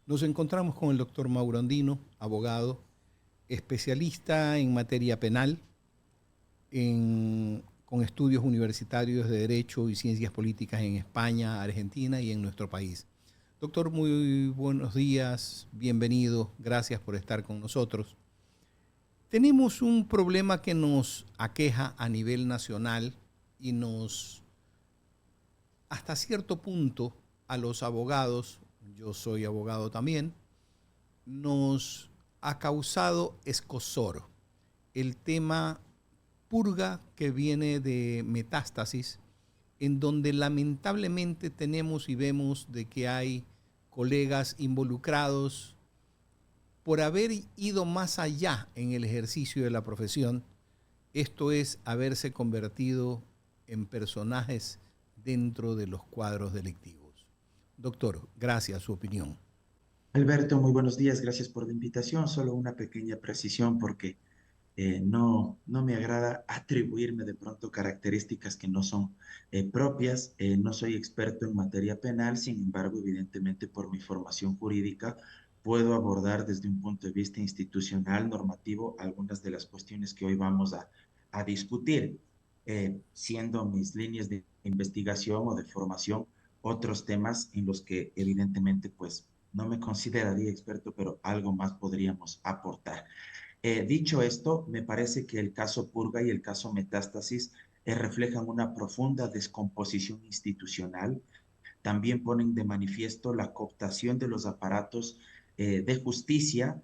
Nos encontramos con el doctor Mauro Andino, abogado, especialista en materia penal, con estudios universitarios de Derecho y Ciencias Políticas en España, Argentina y en nuestro país. Doctor, muy buenos días, bienvenido, gracias por estar con nosotros. Tenemos un problema que nos aqueja a nivel nacional y hasta cierto punto, a los abogados, yo soy abogado también, nos ha causado escozor el tema purga que viene de Metástasis, en donde lamentablemente tenemos y vemos de que hay colegas involucrados por haber ido más allá en el ejercicio de la profesión, esto es haberse convertido en personajes dentro de los cuadros delictivos. Doctor, gracias, su opinión. Alberto, muy buenos días, gracias por la invitación. Solo una pequeña precisión porque no me agrada atribuirme de pronto características que no son propias. No soy experto en materia penal, sin embargo, evidentemente por mi formación jurídica puedo abordar desde un punto de vista institucional, normativo, algunas de las cuestiones que hoy vamos a discutir, siendo mis líneas de investigación o de formación otros temas en los que evidentemente pues no me consideraría experto, pero algo más podríamos aportar. Dicho esto, me parece que el caso Purga y el caso Metástasis reflejan una profunda descomposición institucional. También ponen de manifiesto la cooptación de los aparatos de justicia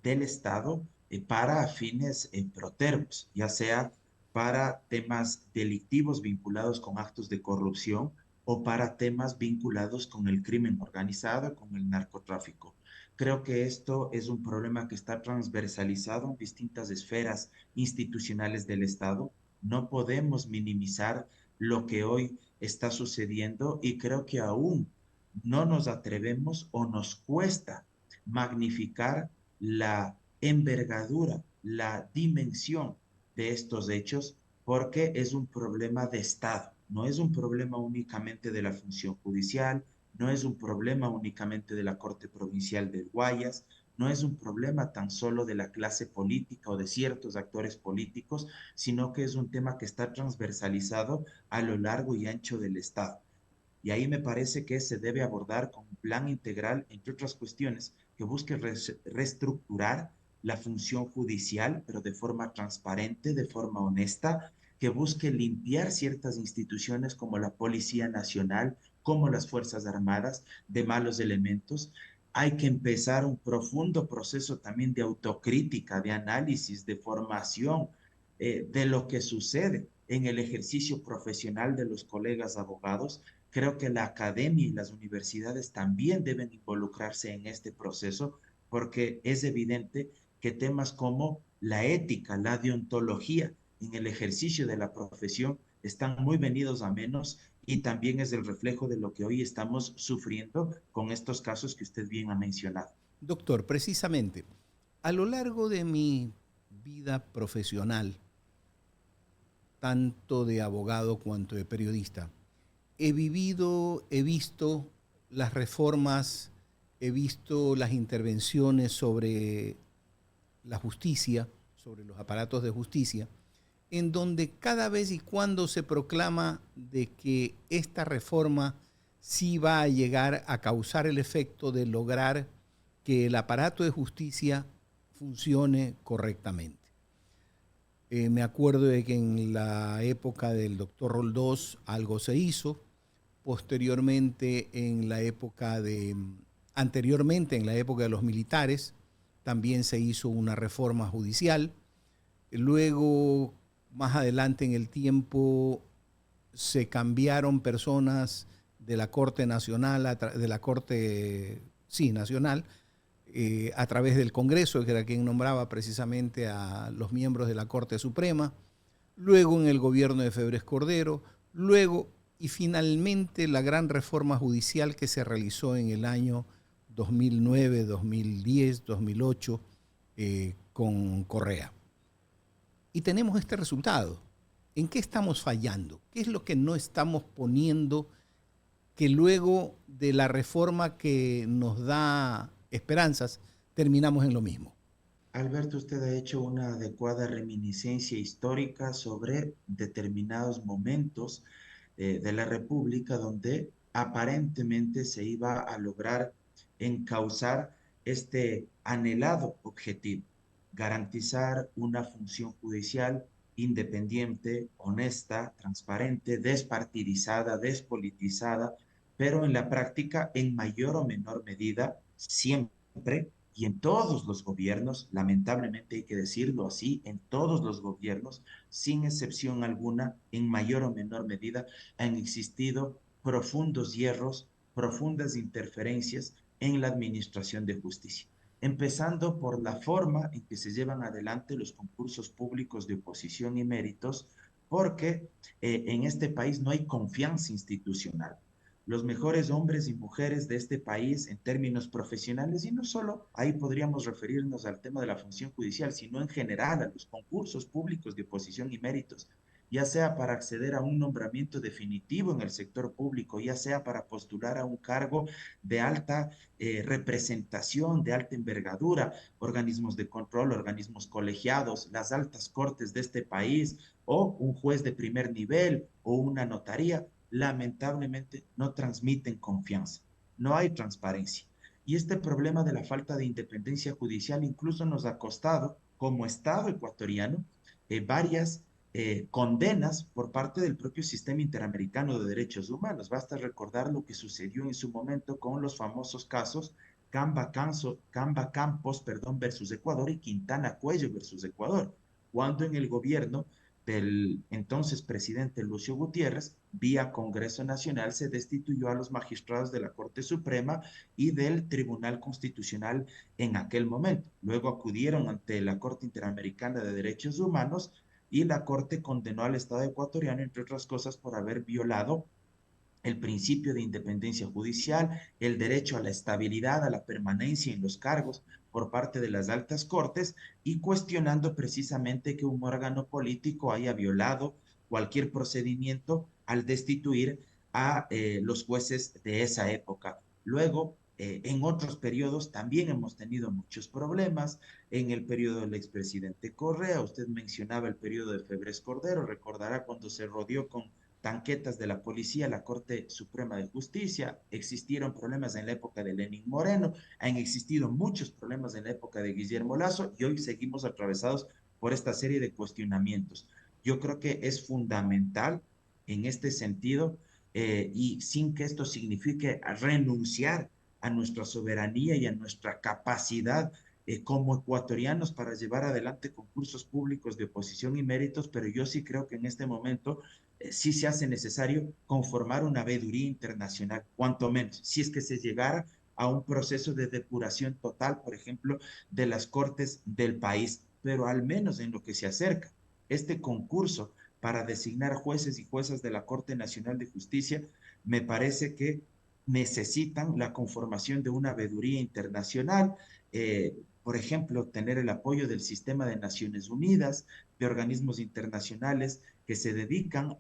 del Estado para fines protervos, ya sea para temas delictivos vinculados con actos de corrupción o para temas vinculados con el crimen organizado, con el narcotráfico. Creo que esto es un problema que está transversalizado en distintas esferas institucionales del Estado. No podemos minimizar lo que hoy está sucediendo y creo que aún no nos atrevemos o nos cuesta magnificar la envergadura, la dimensión de estos hechos, porque es un problema de Estado, no es un problema únicamente de la función judicial, no es un problema únicamente de la Corte Provincial del Guayas, no es un problema tan solo de la clase política o de ciertos actores políticos, sino que es un tema que está transversalizado a lo largo y ancho del Estado. Y ahí me parece que se debe abordar con un plan integral, entre otras cuestiones, que busque reestructurar la función judicial, pero de forma transparente, de forma honesta, que busque limpiar ciertas instituciones como la Policía Nacional, como las Fuerzas Armadas, de malos elementos. Hay que empezar un profundo proceso también de autocrítica, de análisis, de formación de lo que sucede en el ejercicio profesional de los colegas abogados. Creo que la academia y las universidades también deben involucrarse en este proceso porque es evidente que temas como la ética, la deontología en el ejercicio de la profesión están muy venidos a menos y también es el reflejo de lo que hoy estamos sufriendo con estos casos que usted bien ha mencionado. Doctor, precisamente, a lo largo de mi vida profesional, tanto de abogado cuanto de periodista, he visto las reformas, he visto las intervenciones sobre la justicia, sobre los aparatos de justicia, en donde cada vez y cuando se proclama de que esta reforma sí va a llegar a causar el efecto de lograr que el aparato de justicia funcione correctamente. Me acuerdo de que en la época del doctor Roldós algo se hizo, posteriormente en la época de, anteriormente en la época de los militares, también se hizo una reforma judicial. Luego, más adelante en el tiempo, se cambiaron personas de la Corte Nacional, de la Corte, sí, Nacional, a través del Congreso, que era quien nombraba precisamente a los miembros de la Corte Suprema, luego en el gobierno de Febres Cordero, luego y finalmente la gran reforma judicial que se realizó en el año 2009, 2010, 2008 con Correa. Y tenemos este resultado. ¿En qué estamos fallando? ¿Qué es lo que no estamos poniendo que luego de la reforma que nos da esperanzas, terminamos en lo mismo. Alberto, usted ha hecho una adecuada reminiscencia histórica sobre determinados momentos de la República donde aparentemente se iba a lograr encauzar este anhelado objetivo, garantizar una función judicial independiente, honesta, transparente, despartidizada, despolitizada, pero en la práctica, en mayor o menor medida, siempre y en todos los gobiernos, lamentablemente hay que decirlo así, en todos los gobiernos, sin excepción alguna, en mayor o menor medida, han existido profundos hierros, profundas interferencias en la administración de justicia. Empezando por la forma en que se llevan adelante los concursos públicos de oposición y méritos, porque en este país no hay confianza institucional. Los mejores hombres y mujeres de este país en términos profesionales, y no solo ahí podríamos referirnos al tema de la función judicial, sino en general a los concursos públicos de oposición y méritos, ya sea para acceder a un nombramiento definitivo en el sector público, ya sea para postular a un cargo de alta representación, de alta envergadura, organismos de control, organismos colegiados, las altas cortes de este país, o un juez de primer nivel o una notaría, lamentablemente no transmiten confianza, no hay transparencia. Y este problema de la falta de independencia judicial incluso nos ha costado, como Estado ecuatoriano, varias condenas por parte del propio sistema interamericano de derechos humanos. Basta recordar lo que sucedió en su momento con los famosos casos Camba Campos, perdón, versus Ecuador y Quintana Cuello versus Ecuador, cuando en el gobierno del entonces presidente Lucio Gutiérrez, vía Congreso Nacional, se destituyó a los magistrados de la Corte Suprema y del Tribunal Constitucional en aquel momento. Luego acudieron ante la Corte Interamericana de Derechos Humanos y la Corte condenó al Estado ecuatoriano, entre otras cosas, por haber violado el principio de independencia judicial, el derecho a la estabilidad, a la permanencia en los cargos por parte de las altas cortes y cuestionando precisamente que un órgano político haya violado cualquier procedimiento al destituir a los jueces de esa época. Luego, en otros periodos también hemos tenido muchos problemas. En el periodo del expresidente Correa, usted mencionaba el periodo de Febres Cordero, recordará cuando se rodeó con tanquetas de la policía, la Corte Suprema de Justicia, existieron problemas en la época de Lenín Moreno, han existido muchos problemas en la época de Guillermo Lazo y hoy seguimos atravesados por esta serie de cuestionamientos. Yo creo que es fundamental en este sentido y sin que esto signifique renunciar a nuestra soberanía y a nuestra capacidad como ecuatorianos para llevar adelante concursos públicos de oposición y méritos, pero yo sí creo que en este momento sí se hace necesario conformar una veeduría internacional, cuanto menos, si es que se llegara a un proceso de depuración total, por ejemplo, de las cortes del país, pero al menos en lo que se acerca. Este concurso para designar jueces y juezas de la Corte Nacional de Justicia, me parece que necesitan la conformación de una veeduría internacional, por ejemplo, tener el apoyo del sistema de Naciones Unidas, de organismos internacionales que se dedican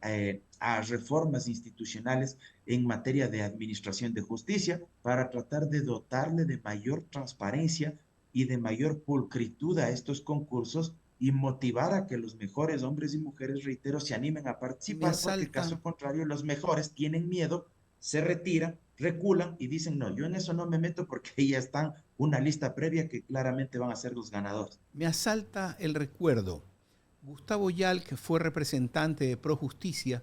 a reformas institucionales en materia de administración de justicia para tratar de dotarle de mayor transparencia y de mayor pulcritud a estos concursos y motivar a que los mejores hombres y mujeres, reitero, se animen a Me participar, porque asalta, caso contrario, los mejores tienen miedo, se retiran, reculan y dicen, no, yo en eso no me meto porque ya están una lista previa que claramente van a ser los ganadores. me asalta el recuerdo. Gustavo Yal, que fue representante de Pro Justicia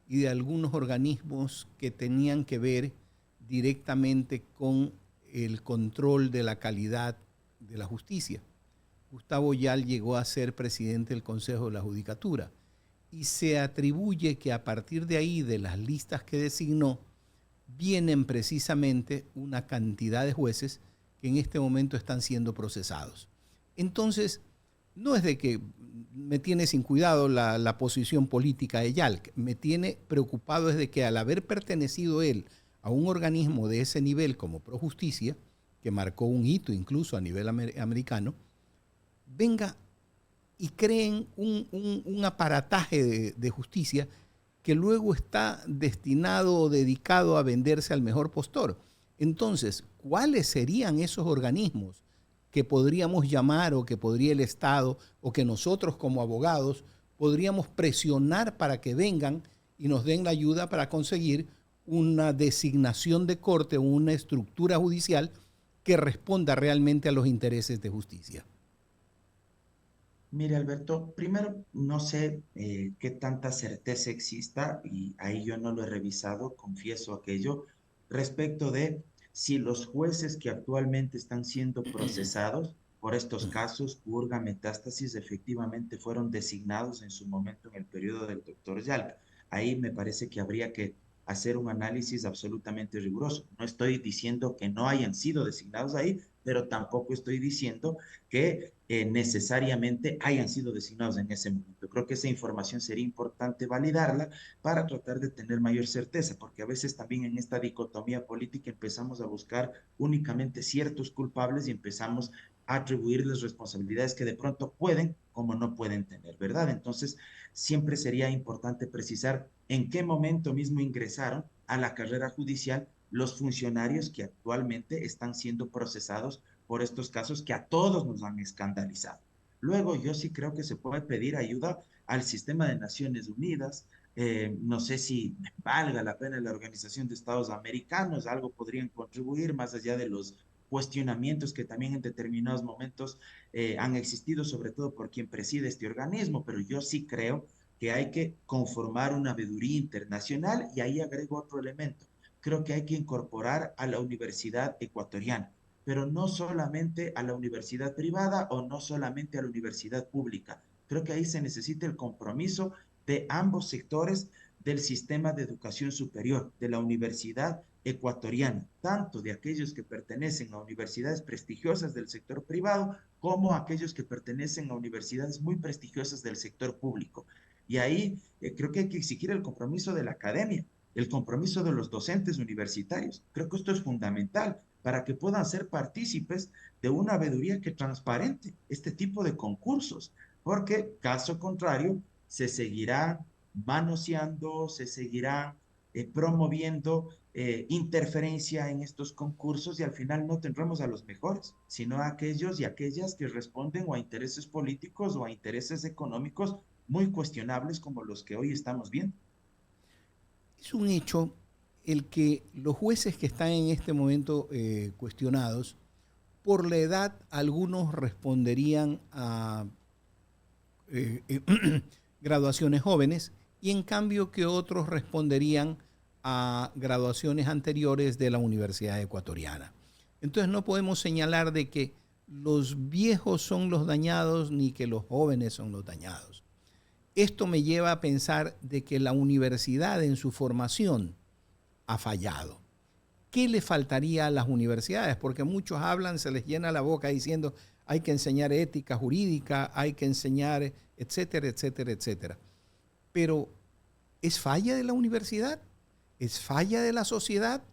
y de algunos organismos que tenían que ver directamente con el control de la calidad de la justicia. Gustavo Yal llegó a ser presidente del Consejo de la Judicatura y se atribuye que a partir de ahí, de las listas que designó, vienen precisamente una cantidad de jueces que en este momento están siendo procesados. Entonces, no es de que me tiene sin cuidado la posición política de Yalc, me tiene preocupado es de que al haber pertenecido él a un organismo de ese nivel como Pro Justicia, que marcó un hito incluso a nivel americano, venga y creen un aparataje de justicia que que luego está destinado o dedicado a venderse al mejor postor. Entonces, ¿cuáles serían esos organismos que podríamos llamar o que podría el Estado o que nosotros como abogados podríamos presionar para que vengan y nos den la ayuda para conseguir una designación de corte o una estructura judicial que responda realmente a los intereses de justicia? Mire, Alberto, primero no sé qué tanta certeza exista, y ahí yo no lo he revisado, confieso aquello, respecto de si los jueces que actualmente están siendo procesados por estos casos, purga, metástasis, efectivamente fueron designados en su momento en el periodo del doctor Yalca. Ahí me parece que habría que hacer un análisis absolutamente riguroso. No estoy diciendo que no hayan sido designados ahí, pero tampoco estoy diciendo que necesariamente hayan sido designados en ese momento. Creo que esa información sería importante validarla para tratar de tener mayor certeza, porque a veces también en esta dicotomía política empezamos a buscar únicamente ciertos culpables y empezamos a atribuirles responsabilidades que de pronto pueden como no pueden tener, ¿verdad? Entonces, siempre sería importante precisar en qué momento mismo ingresaron a la carrera judicial los funcionarios que actualmente están siendo procesados por estos casos que a todos nos han escandalizado. Luego, yo sí creo que se puede pedir ayuda al sistema de Naciones Unidas. No sé si valga la pena la Organización de Estados Americanos, algo podrían contribuir más allá de los cuestionamientos que también en determinados momentos han existido, sobre todo por quien preside este organismo, pero yo sí creo que hay que conformar una veeduría internacional, y ahí agrego otro elemento. Creo que hay que incorporar a la Universidad Ecuatoriana, pero no solamente a la universidad privada o no solamente a la universidad pública. Creo que ahí se necesita el compromiso de ambos sectores del sistema de educación superior, de la universidad ecuatoriana, tanto de aquellos que pertenecen a universidades prestigiosas del sector privado como aquellos que pertenecen a universidades muy prestigiosas del sector público. Y ahí creo que hay que exigir el compromiso de la academia, el compromiso de los docentes universitarios. Creo que esto es fundamental para que puedan ser partícipes de una veeduría que transparente este tipo de concursos, porque caso contrario se seguirá manoseando, se seguirá promoviendo interferencia en estos concursos, y al final no tendremos a los mejores, sino a aquellos y aquellas que responden o a intereses políticos o a intereses económicos muy cuestionables como los que hoy estamos viendo. Es un hecho el que los jueces que están en este momento cuestionados, por la edad, algunos responderían a graduaciones jóvenes y en cambio que otros responderían a graduaciones anteriores de la Universidad Ecuatoriana. Entonces no podemos señalar de que los viejos son los dañados ni que los jóvenes son los dañados. Esto me lleva a pensar de que la universidad en su formación ha fallado. ¿Qué le faltaría a las universidades? Porque muchos hablan, se les llena la boca diciendo hay que enseñar ética jurídica, hay que enseñar, etcétera, etcétera, etcétera. Pero ¿es falla de la universidad? ¿Es falla de la sociedad?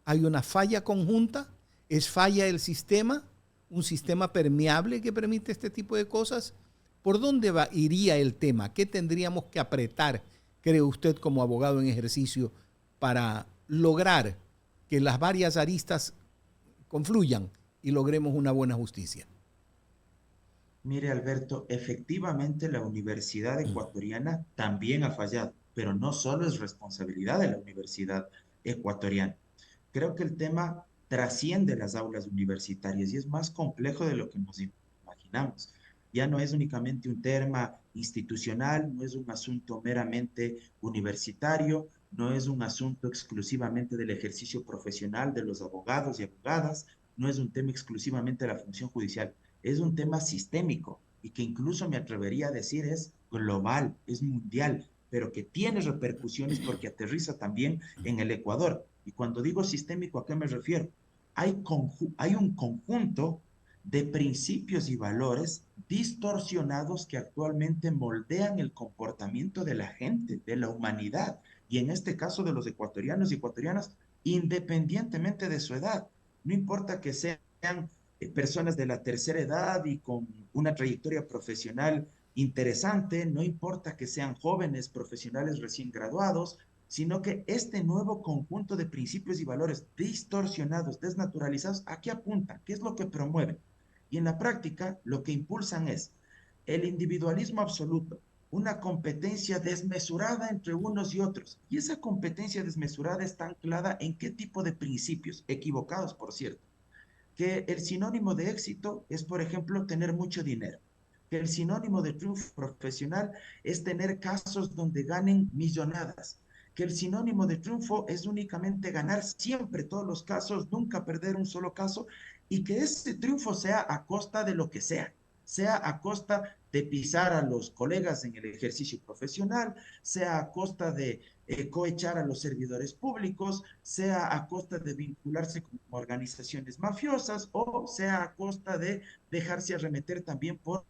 ¿Hay una falla conjunta? ¿Es falla del sistema? ¿Un sistema permeable que permite este tipo de cosas? ¿Por dónde iría el tema? ¿Qué tendríamos que apretar, cree usted, como abogado en ejercicio, para lograr que las varias aristas confluyan y logremos una buena justicia? Mire, Alberto, efectivamente la Universidad Ecuatoriana también ha fallado, pero no solo es responsabilidad de la Universidad Ecuatoriana. Creo que el tema trasciende las aulas universitarias y es más complejo de lo que nos imaginamos. Ya no es únicamente un tema institucional, no es un asunto meramente universitario, no es un asunto exclusivamente del ejercicio profesional de los abogados y abogadas, no es un tema exclusivamente de la función judicial, es un tema sistémico y que incluso me atrevería a decir es global, es mundial, pero que tiene repercusiones porque aterriza también en el Ecuador. Y cuando digo sistémico, ¿a qué me refiero? Hay un conjunto de principios y valores distorsionados que actualmente moldean el comportamiento de la gente, de la humanidad, y en este caso de los ecuatorianos y ecuatorianas, independientemente de su edad. No importa que sean personas de la tercera edad y con una trayectoria profesional interesante, no importa que sean jóvenes, profesionales recién graduados, sino que este nuevo conjunto de principios y valores distorsionados, desnaturalizados, ¿a qué apuntan? ¿Qué es lo que promueven? Y en la práctica, lo que impulsan es el individualismo absoluto, una competencia desmesurada entre unos y otros. Y esa competencia desmesurada está anclada en qué tipo de principios, equivocados por cierto, que el sinónimo de éxito es, por ejemplo, tener mucho dinero, que el sinónimo de triunfo profesional es tener casos donde ganen millonadas, que el sinónimo de triunfo es únicamente ganar siempre todos los casos, nunca perder un solo caso, y que ese triunfo sea a costa de lo que sea a costa de pisar a los colegas en el ejercicio profesional, sea a costa de cohechar a los servidores públicos, sea a costa de vincularse con organizaciones mafiosas o sea a costa de dejarse arremeter también por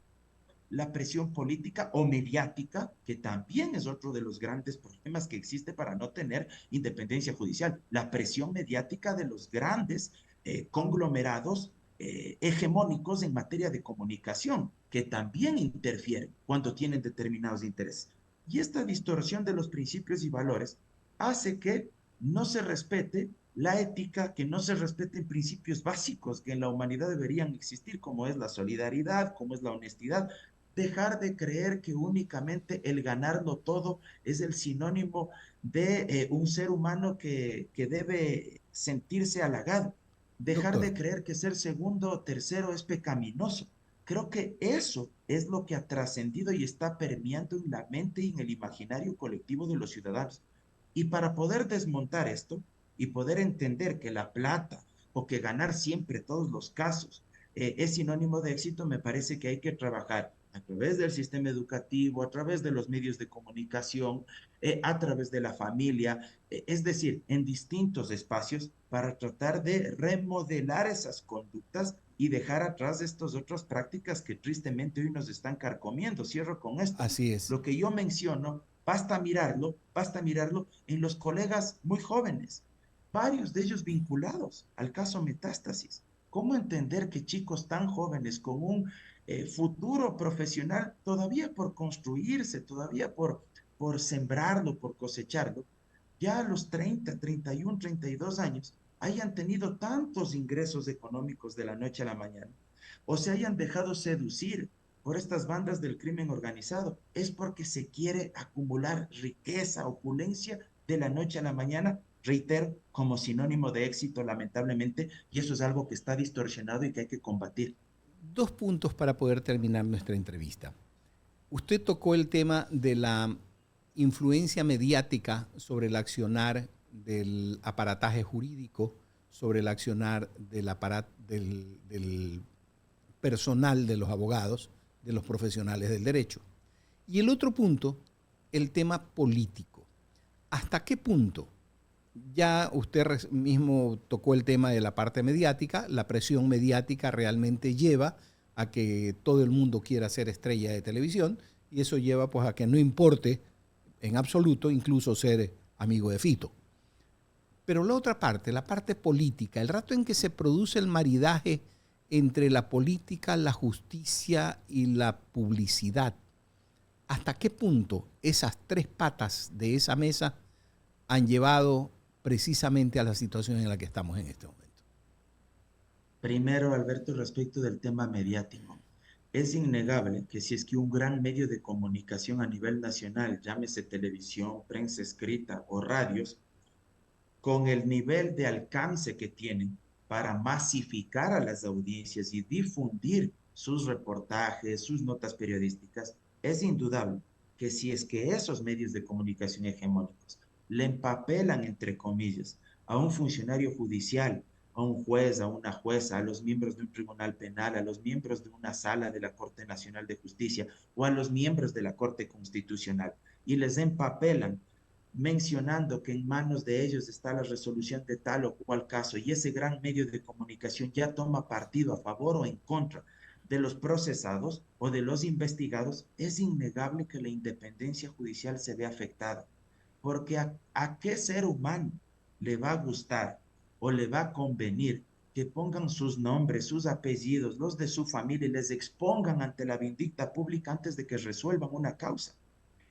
la presión política o mediática, que también es otro de los grandes problemas que existe para no tener independencia judicial, la presión mediática de los grandes conglomerados hegemónicos en materia de comunicación, que también interfieren cuando tienen determinados intereses. Y esta distorsión de los principios y valores hace que no se respete la ética, que no se respeten principios básicos que en la humanidad deberían existir, como es la solidaridad, como es la honestidad, dejar de creer que únicamente el ganarlo todo es el sinónimo de un ser humano que debe sentirse halagado, dejar Doctor, de creer que ser segundo o tercero es pecaminoso. Creo que eso es lo que ha trascendido y está permeando en la mente y en el imaginario colectivo de los ciudadanos. Y para poder desmontar esto y poder entender que la plata o que ganar siempre todos los casos es sinónimo de éxito, me parece que hay que trabajar a través del sistema educativo, a través de los medios de comunicación, a través de la familia, es decir, en distintos espacios para tratar de remodelar esas conductas y dejar atrás estas otras prácticas que tristemente hoy nos están carcomiendo. Cierro con esto. así es. Lo que yo menciono, basta mirarlo en los colegas muy jóvenes, varios de ellos vinculados al caso Metástasis. ¿Cómo entender que chicos tan jóvenes con un futuro profesional todavía por construirse, todavía por sembrarlo, por cosecharlo, ya a los 30, 31, 32 años hayan tenido tantos ingresos económicos de la noche a la mañana o se hayan dejado seducir por estas bandas del crimen organizado? Es porque se quiere acumular riqueza, opulencia de la noche a la mañana, reitero, como sinónimo de éxito, lamentablemente, y eso es algo que está distorsionado y que hay que combatir. Dos puntos para poder terminar nuestra entrevista. Usted tocó el tema de la influencia mediática sobre el accionar del aparataje jurídico, sobre el accionar del personal de los abogados, de los profesionales del derecho. Y el otro punto, el tema político. ¿Hasta qué punto? Ya usted mismo tocó el tema de la parte mediática. La presión mediática realmente lleva a que todo el mundo quiera ser estrella de televisión y eso lleva pues a que no importe en absoluto incluso ser amigo de Fito. Pero la otra parte, la parte política, el rato en que se produce el maridaje entre la política, la justicia y la publicidad, ¿hasta qué punto esas tres patas de esa mesa han llevado precisamente a la situación en la que estamos en este momento? Primero, Alberto, respecto del tema mediático. Es innegable que si es que un gran medio de comunicación a nivel nacional, llámese televisión, prensa escrita o radios, con el nivel de alcance que tienen para masificar a las audiencias y difundir sus reportajes, sus notas periodísticas, es indudable que si es que esos medios de comunicación hegemónicos le empapelan, entre comillas, a un funcionario judicial, a un juez, a una jueza, a los miembros de un tribunal penal, a los miembros de una sala de la Corte Nacional de Justicia o a los miembros de la Corte Constitucional, y les empapelan mencionando que en manos de ellos está la resolución de tal o cual caso y ese gran medio de comunicación ya toma partido a favor o en contra de los procesados o de los investigados, es innegable que la independencia judicial se ve afectada. Porque a qué ser humano le va a gustar o le va a convenir que pongan sus nombres, sus apellidos, los de su familia y les expongan ante la vindicta pública antes de que resuelvan una causa.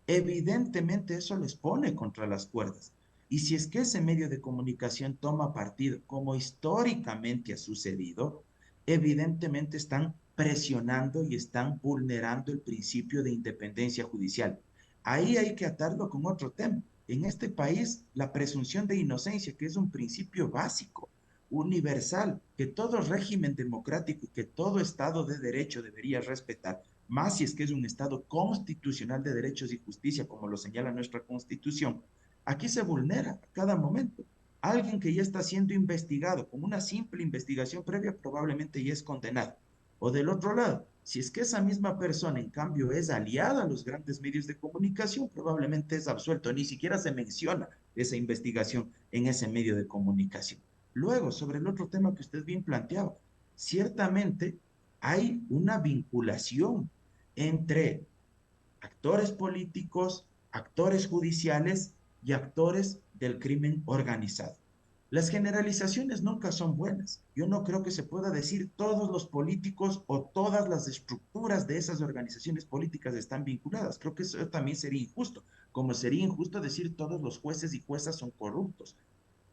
Evidentemente eso les pone contra las cuerdas. Y si es que ese medio de comunicación toma partido, como históricamente ha sucedido, evidentemente están presionando y están vulnerando el principio de independencia judicial. Ahí hay que atarlo con otro tema. En este país, la presunción de inocencia, que es un principio básico, universal, que todo régimen democrático y que todo Estado de derecho debería respetar, más si es que es un Estado constitucional de derechos y justicia, como lo señala nuestra Constitución, aquí se vulnera a cada momento. Alguien que ya está siendo investigado con una simple investigación previa probablemente ya es condenado. O del otro lado, si es que esa misma persona, en cambio, es aliada a los grandes medios de comunicación, probablemente es absuelto. Ni siquiera se menciona esa investigación en ese medio de comunicación. Luego, sobre el otro tema que usted bien planteaba, ciertamente hay una vinculación entre actores políticos, actores judiciales y actores del crimen organizado. Las generalizaciones nunca son buenas. Yo no creo que se pueda decir todos los políticos o todas las estructuras de esas organizaciones políticas están vinculadas. Creo que eso también sería injusto, como sería injusto decir todos los jueces y juezas son corruptos.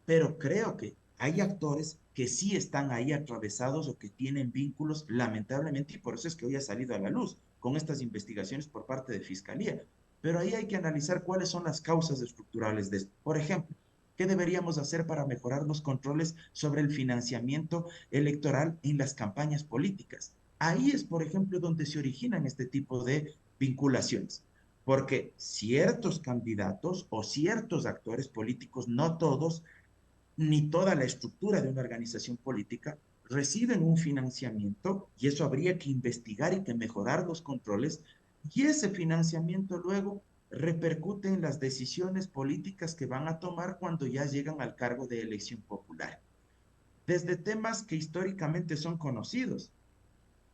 Pero creo que hay actores que sí están ahí atravesados o que tienen vínculos, lamentablemente, y por eso es que hoy ha salido a la luz con estas investigaciones por parte de Fiscalía. Pero ahí hay que analizar cuáles son las causas estructurales de esto. Por ejemplo, ¿qué deberíamos hacer para mejorar los controles sobre el financiamiento electoral en las campañas políticas? Ahí es, por ejemplo, donde se originan este tipo de vinculaciones. Porque ciertos candidatos o ciertos actores políticos, no todos, ni toda la estructura de una organización política reciben un financiamiento y eso habría que investigar y que mejorar los controles y ese financiamiento luego repercute en las decisiones políticas que van a tomar cuando ya llegan al cargo de elección popular. Desde temas que históricamente son conocidos,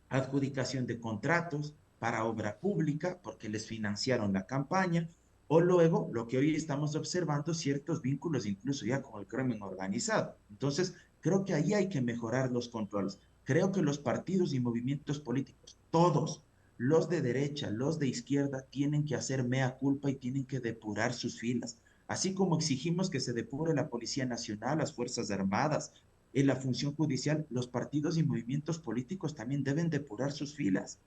adjudicación de contratos para obra pública porque les financiaron la campaña, o luego lo que hoy estamos observando, ciertos vínculos incluso ya con el crimen organizado. Entonces, creo que ahí hay que mejorar los controles. Creo que los partidos y movimientos políticos, todos, los de derecha, los de izquierda, tienen que hacer mea culpa y tienen que depurar sus filas. Así como exigimos que se depure la Policía Nacional, las Fuerzas Armadas, en la función judicial, los partidos y movimientos políticos también deben depurar sus filas,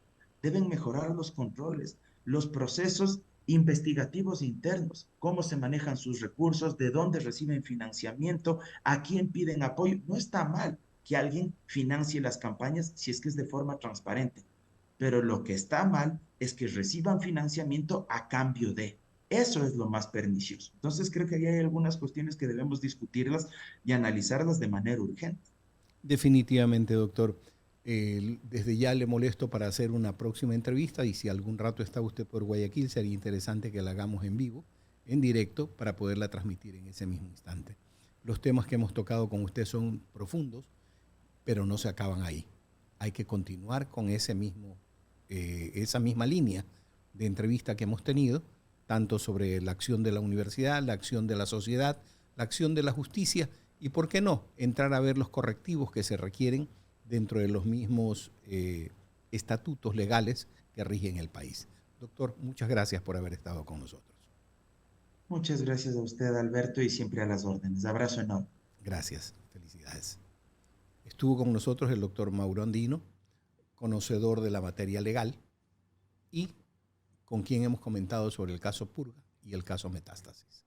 deben mejorar los controles, los procesos investigativos internos, cómo se manejan sus recursos, de dónde reciben financiamiento, a quién piden apoyo. No está mal que alguien financie las campañas si es que es de forma transparente, pero lo que está mal es que reciban financiamiento a cambio de. Eso es lo más pernicioso. Entonces creo que ahí hay algunas cuestiones que debemos discutirlas y analizarlas de manera urgente. Definitivamente, doctor. Desde ya le molesto para hacer una próxima entrevista y si algún rato está usted por Guayaquil, sería interesante que la hagamos en vivo, en directo, para poderla transmitir en ese mismo instante. Los temas que hemos tocado con usted son profundos, pero no se acaban ahí. Hay que continuar con esa misma línea de entrevista que hemos tenido, tanto sobre la acción de la universidad, la acción de la sociedad, la acción de la justicia y, ¿por qué no?, entrar a ver los correctivos que se requieren dentro de los mismos estatutos legales que rigen el país. Doctor, muchas gracias por haber estado con nosotros. Muchas gracias a usted, Alberto, y siempre a las órdenes. Abrazo enorme. Gracias, felicidades. Estuvo con nosotros el doctor Mauro Andino, conocedor de la materia legal y con quien hemos comentado sobre el caso Purga y el caso Metástasis.